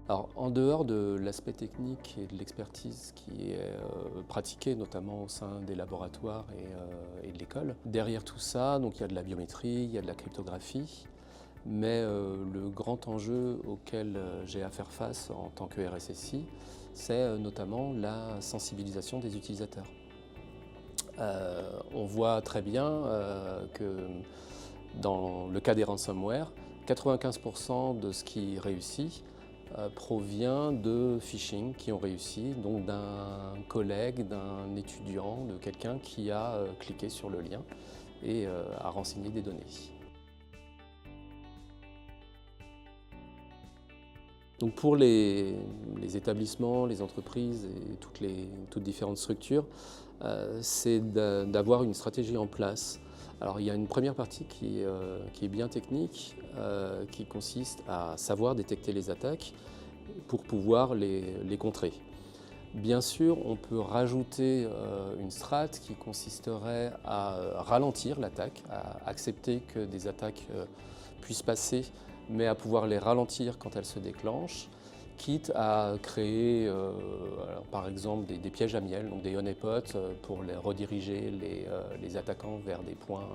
Alors, en dehors de l'aspect technique et de l'expertise qui est pratiquée notamment au sein des laboratoires et de l'école, derrière tout ça, donc, il y a de la biométrie, il y a de la cryptographie, mais le grand enjeu auquel j'ai à faire face en tant que RSSI, c'est notamment la sensibilisation des utilisateurs. On voit très bien que dans le cas des ransomware, 95% de ce qui réussit provient de phishing qui ont réussi, donc d'un collègue, d'un étudiant, de quelqu'un qui a cliqué sur le lien et a renseigné des données. Donc pour les établissements, les entreprises et toutes différentes structures, c'est d'avoir une stratégie en place. Alors il y a une première partie qui est bien technique, qui consiste à savoir détecter les attaques pour pouvoir les contrer. Bien sûr, on peut rajouter une strate qui consisterait à ralentir l'attaque, à accepter que des attaques puissent passer, mais à pouvoir les ralentir quand elles se déclenchent, quitte à créer alors, par exemple des pièges à miel, donc des honeypots pour les rediriger les attaquants vers des points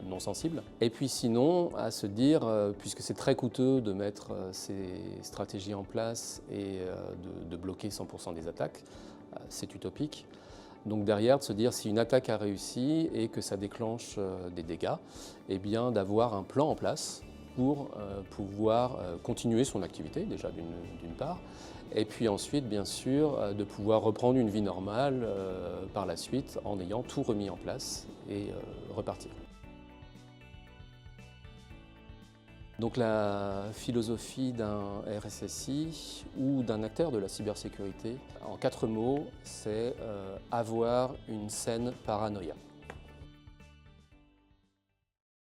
non sensibles. Et puis sinon, à se dire, puisque c'est très coûteux de mettre ces stratégies en place et de bloquer 100% des attaques, c'est utopique. Donc derrière, de se dire si une attaque a réussi et que ça déclenche des dégâts, eh bien d'avoir un plan en place pour pouvoir continuer son activité, déjà d'une part, et puis ensuite, bien sûr, de pouvoir reprendre une vie normale par la suite en ayant tout remis en place et repartir. Donc la philosophie d'un RSSI ou d'un acteur de la cybersécurité, en 4 mots, c'est avoir une saine paranoïa.